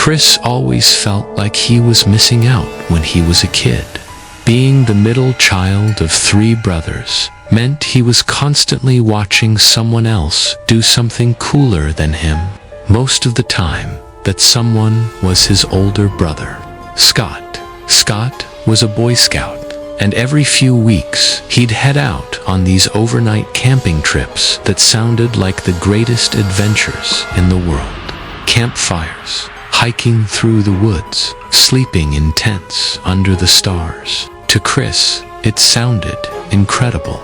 Chris always felt like he was missing out when he was a kid. Being the middle child of 3 brothers meant he was constantly watching someone else do something cooler than him. Most of the time, that someone was his older brother, Scott. Scott was a Boy Scout, and every few weeks he'd head out on these overnight camping trips that sounded like the greatest adventures in the world. Campfires, hiking through the woods, sleeping in tents under the stars. To Chris, it sounded incredible,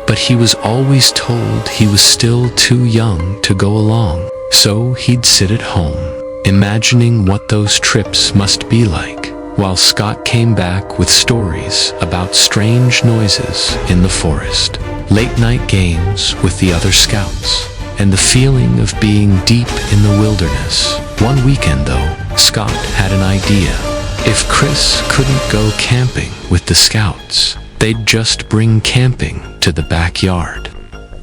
but he was always told he was still too young to go along. So he'd sit at home, imagining what those trips must be like, while Scott came back with stories about strange noises in the forest, late-night games with the other scouts, and the feeling of being deep in the wilderness. One weekend, though, Scott had an idea. If Chris couldn't go camping with the scouts, they'd just bring camping to the backyard.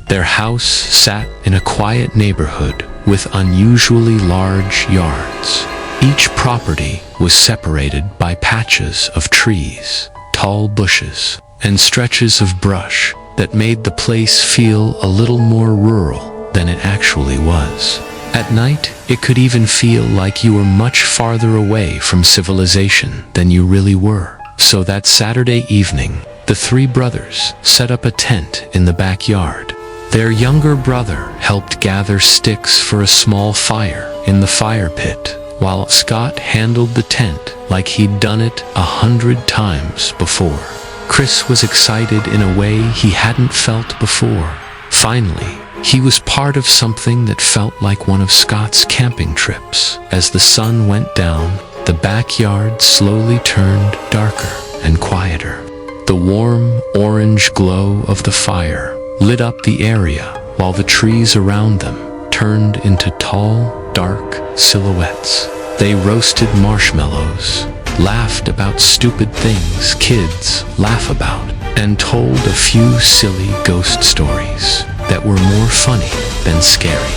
Their house sat in a quiet neighborhood with unusually large yards. Each property was separated by patches of trees, tall bushes, and stretches of brush that made the place feel a little more rural than it actually was. At night, it could even feel like you were much farther away from civilization than you really were. So that Saturday evening, the 3 brothers set up a tent in the backyard. Their younger brother helped gather sticks for a small fire in the fire pit, while Scott handled the tent like he'd done it 100 times before. Chris was excited in a way he hadn't felt before. Finally, he was part of something that felt like one of Scott's camping trips. As the sun went down, the backyard slowly turned darker and quieter. The warm orange glow of the fire lit up the area, while the trees around them turned into tall, dark silhouettes. They roasted marshmallows, laughed about stupid things kids laugh about, and told a few silly ghost stories that were more funny than scary.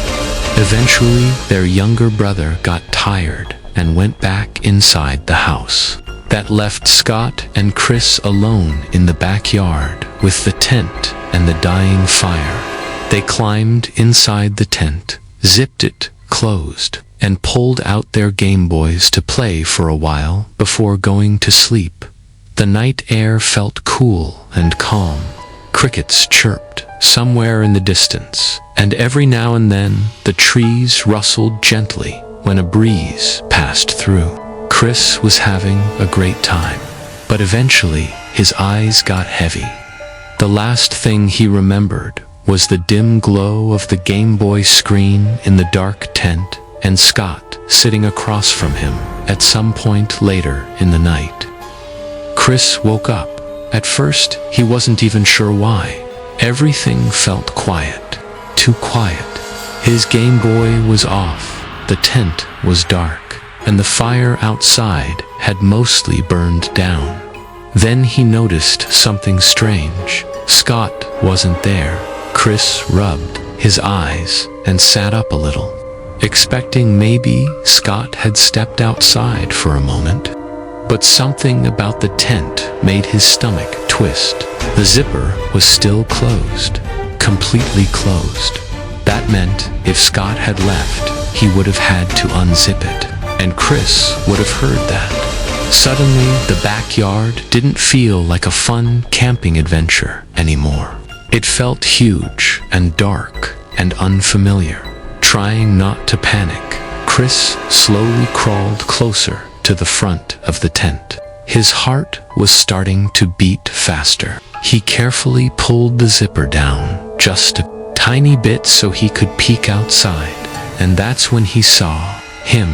Eventually, their younger brother got tired and went back inside the house. That left Scott and Chris alone in the backyard with the tent and the dying fire. They climbed inside the tent, zipped it closed, and pulled out their Game Boys to play for a while before going to sleep. The night air felt cool and calm. Crickets chirped somewhere in the distance, and every now and then the trees rustled gently when a breeze passed through. Chris was having a great time, but eventually his eyes got heavy. The last thing he remembered was the dim glow of the Game Boy screen in the dark tent and Scott sitting across from him at some point later in the night. Chris woke up. At first, he wasn't even sure why. Everything felt quiet, too quiet. His Game Boy was off, the tent was dark, and the fire outside had mostly burned down. Then he noticed something strange. Scott wasn't there. Chris rubbed his eyes and sat up a little, expecting maybe Scott had stepped outside for a moment. But something about the tent made his stomach twist. The zipper was still closed, completely closed. That meant if Scott had left, he would have had to unzip it, and Chris would have heard that. Suddenly, the backyard didn't feel like a fun camping adventure anymore. It felt huge and dark and unfamiliar. Trying not to panic, Chris slowly crawled closer to the front of the tent. His heart was starting to beat faster. He carefully pulled the zipper down just a tiny bit so he could peek outside, and that's when he saw him.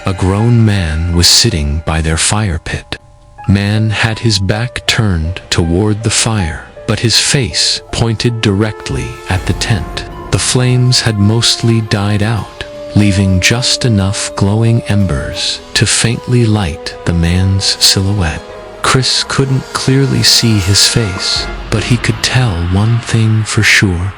A grown man was sitting by their fire pit. Man had his back turned toward the fire, but his face pointed directly at the tent. The flames had mostly died out, leaving just enough glowing embers to faintly light the man's silhouette. Chris couldn't clearly see his face, but he could tell one thing for sure.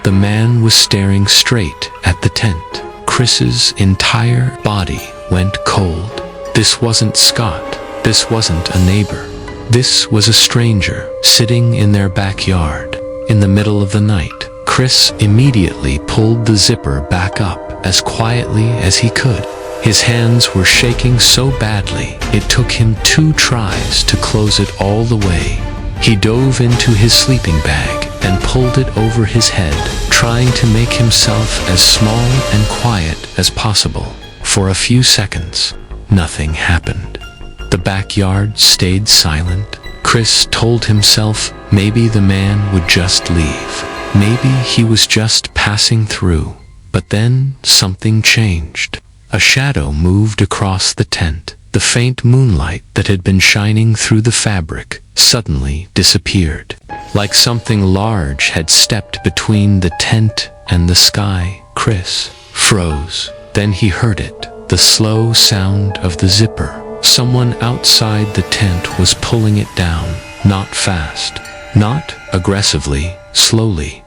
The man was staring straight at the tent. Chris's entire body went cold. This wasn't Scott. This wasn't a neighbor. This was a stranger, sitting in their backyard. In the middle of the night, Chris immediately pulled the zipper back up as quietly as he could. His hands were shaking so badly, it took him 2 tries to close it all the way. He dove into his sleeping bag and pulled it over his head, trying to make himself as small and quiet as possible. For a few seconds, nothing happened. The backyard stayed silent. Chris told himself maybe the man would just leave. Maybe he was just passing through. But then something changed. A shadow moved across the tent. The faint moonlight that had been shining through the fabric suddenly disappeared. Like something large had stepped between the tent and the sky, Chris froze. Then he heard it, the slow sound of the zipper. Someone outside the tent was pulling it down, not fast, not aggressively, slowly.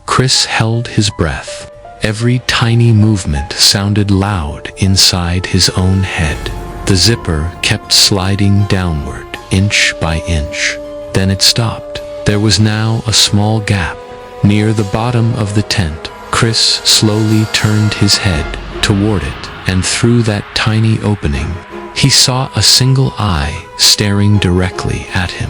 Chris held his breath. Every tiny movement sounded loud inside his own head. The zipper kept sliding downward, inch by inch. Then it stopped. There was now a small gap. Near the bottom of the tent, Chris slowly turned his head toward it, and through that tiny opening, he saw a single eye staring directly at him.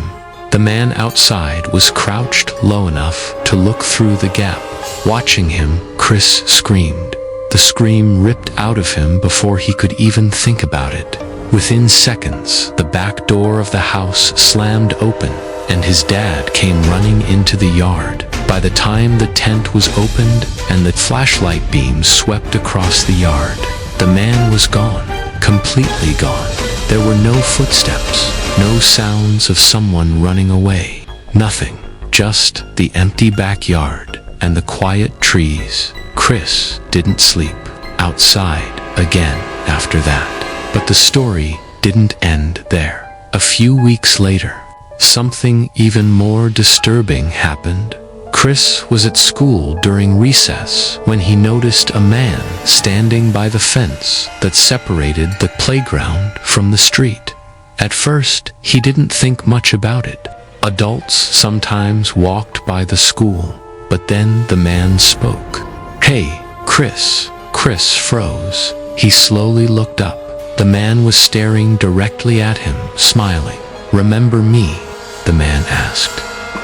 The man outside was crouched low enough to look through the gap. Watching him, Chris screamed. The scream ripped out of him before he could even think about it. Within seconds, the back door of the house slammed open, and his dad came running into the yard. By the time the tent was opened and the flashlight beams swept across the yard, the man was gone. Completely gone. There were no footsteps, no sounds of someone running away. Nothing. Just the empty backyard and the quiet trees. Chris didn't sleep outside again after that. But the story didn't end there. A few weeks later, something even more disturbing happened. Chris was at school during recess when he noticed a man standing by the fence that separated the playground from the street. At first, he didn't think much about it. Adults sometimes walked by the school, but then the man spoke. "Hey, Chris." Chris froze. He slowly looked up. The man was staring directly at him, smiling. "Remember me?" the man asked.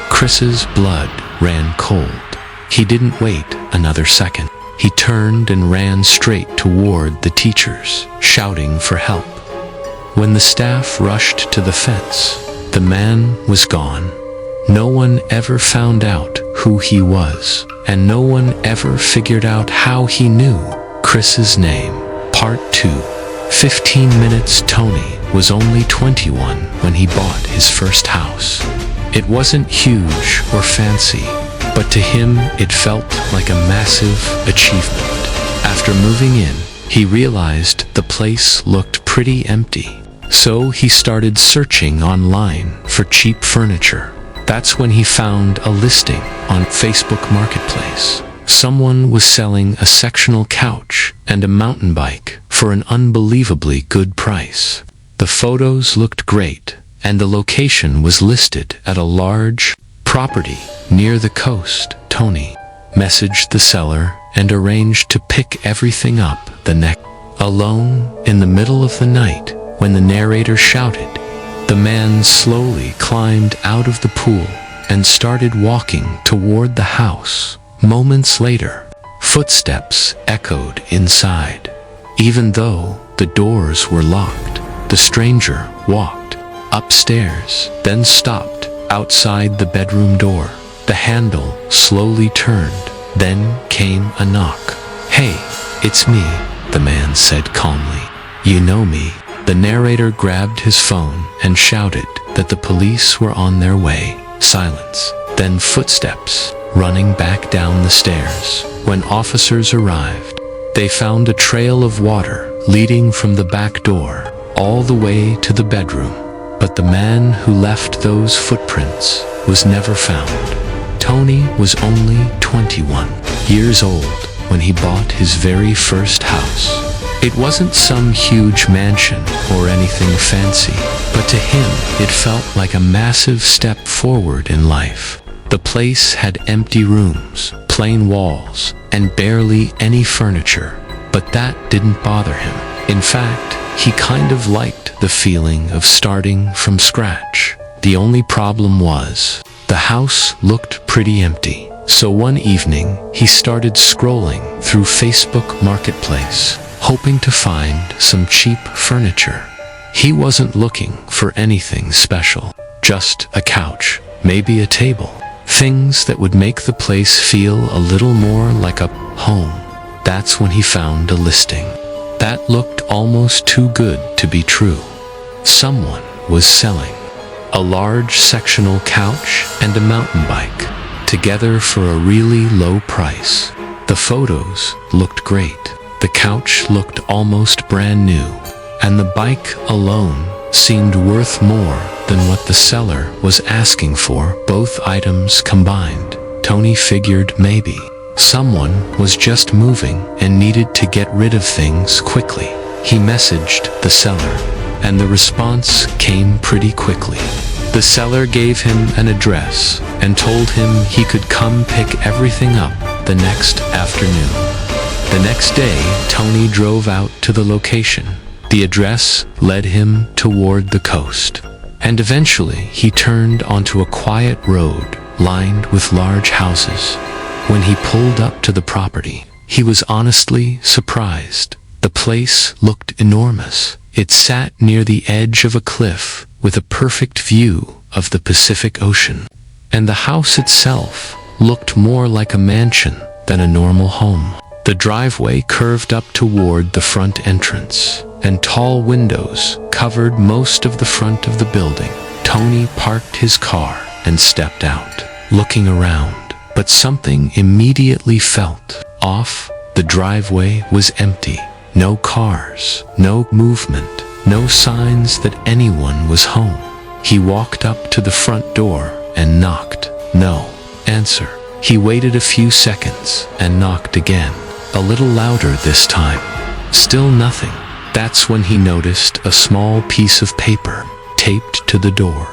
Chris's blood ran cold. He didn't wait another second. He turned and ran straight toward the teachers, shouting for help. When the staff rushed to the fence, the man was gone. No one ever found out who he was, and no one ever figured out how he knew Chris's name. Part 2. 15 Minutes. Tony was only 21 when he bought his first house. It wasn't huge or fancy, but to him it felt like a massive achievement. After moving in, he realized the place looked pretty empty. So he started searching online for cheap furniture. That's when he found a listing on Facebook Marketplace. Someone was selling a sectional couch and a mountain bike for an unbelievably good price. The photos looked great, and the location was listed at a large property near the coast. Tony messaged the seller and arranged to pick everything up the next. Alone, in the middle of the night, when the narrator shouted, the man slowly climbed out of the pool and started walking toward the house. Moments later, footsteps echoed inside. Even though the doors were locked, the stranger walked upstairs, then stopped outside the bedroom door. The handle slowly turned. Then came a knock. "Hey, it's me," the man said calmly. "You know me." The narrator grabbed his phone and shouted that the police were on their way. Silence. Then footsteps running back down the stairs. When officers arrived, they found a trail of water leading from the back door all the way to the bedroom. But the man who left those footprints was never found. Tony was only 21 years old when he bought his very first house. It wasn't some huge mansion or anything fancy, but to him it felt like a massive step forward in life. The place had empty rooms, plain walls, and barely any furniture, but that didn't bother him. In fact, he kind of liked the feeling of starting from scratch. The only problem was, the house looked pretty empty. So one evening, he started scrolling through Facebook Marketplace, hoping to find some cheap furniture. He wasn't looking for anything special, just a couch, maybe a table, things that would make the place feel a little more like a home. That's when he found a listing that looked almost too good to be true. Someone was selling a large sectional couch and a mountain bike, together for a really low price. The photos looked great. The couch looked almost brand new, and the bike alone seemed worth more than what the seller was asking for, both items combined. Tony figured maybe someone was just moving and needed to get rid of things quickly. He messaged the seller, and the response came pretty quickly. The seller gave him an address and told him he could come pick everything up the next afternoon. The next day, Tony drove out to the location. The address led him toward the coast, and eventually he turned onto a quiet road lined with large houses. When he pulled up to the property, he was honestly surprised. The place looked enormous. It sat near the edge of a cliff with a perfect view of the Pacific Ocean, and the house itself looked more like a mansion than a normal home. The driveway curved up toward the front entrance, and tall windows covered most of the front of the building. Tony parked his car and stepped out, looking around, but something immediately felt off. The driveway was empty. No cars, no movement, no signs that anyone was home. He walked up to the front door and knocked. No answer. He waited a few seconds and knocked again, a little louder this time. Still nothing. That's when he noticed a small piece of paper taped to the door.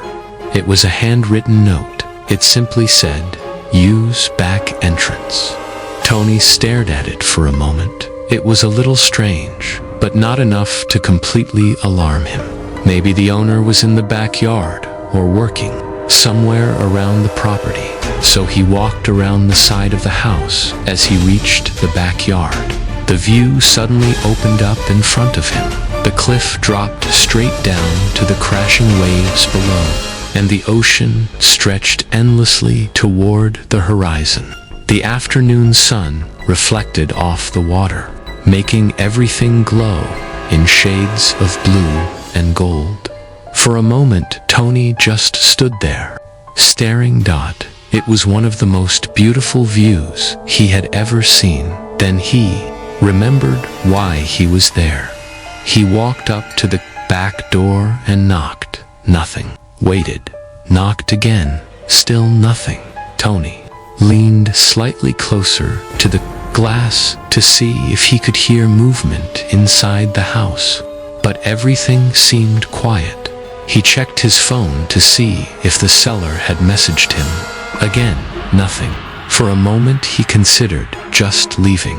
It was a handwritten note. It simply said, "Use back entrance." Tony stared at it for a moment. It was a little strange, but not enough to completely alarm him. Maybe the owner was in the backyard or working somewhere around the property. So he walked around the side of the house. As he reached the backyard, the view suddenly opened up in front of him. The cliff dropped straight down to the crashing waves below, and the ocean stretched endlessly toward the horizon. The afternoon sun reflected off the water, making everything glow in shades of blue and gold. For a moment, Tony just stood there, staring. It was one of the most beautiful views he had ever seen. Then he remembered why he was there. He walked up to the back door and knocked. Nothing. Waited. Knocked again. Still nothing. Tony leaned slightly closer to the glass to see if he could hear movement inside the house, but everything seemed quiet. He checked his phone to see if the seller had messaged him. Again, nothing. For a moment he considered just leaving.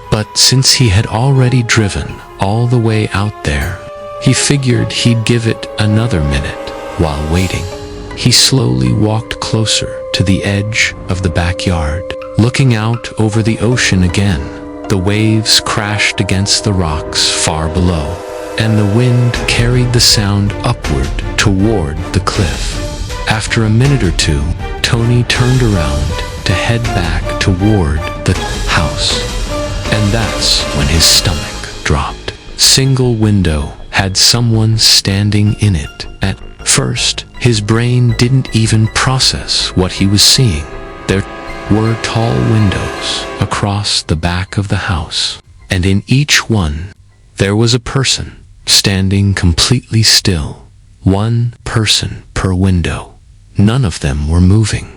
But since he had already driven all the way out there, he figured he'd give it another minute. While waiting, he slowly walked closer to the edge of the backyard, looking out over the ocean again. The waves crashed against the rocks far below, and the wind carried the sound upward toward the cliff. After a minute or two, Tony turned around to head back toward the house. And that's when his stomach dropped. Single window had someone standing in it. At first, his brain didn't even process what he was seeing. There were tall windows across the back of the house, and in each one, there was a person standing completely still. One person per window. None of them were moving.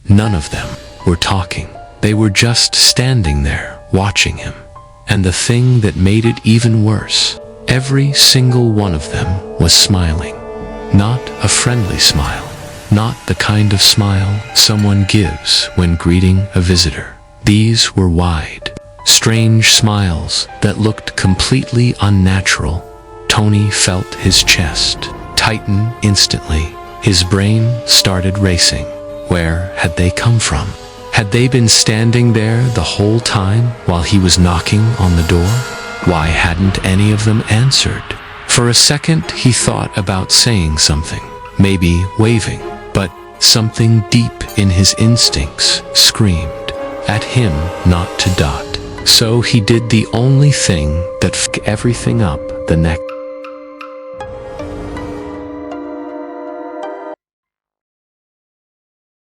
None of them were talking. They were just standing there, watching him. And the thing that made it even worse, every single one of them was smiling. Not a friendly smile. Not the kind of smile someone gives when greeting a visitor. These were wide, strange smiles that looked completely unnatural. Tony felt his chest tighten instantly. His brain started racing. Where had they come from? Had they been standing there the whole time while he was knocking on the door? Why hadn't any of them answered? For a second he thought about saying something, maybe waving, but something deep in his instincts screamed at him not to dot. So he did the only thing that fucked everything up the next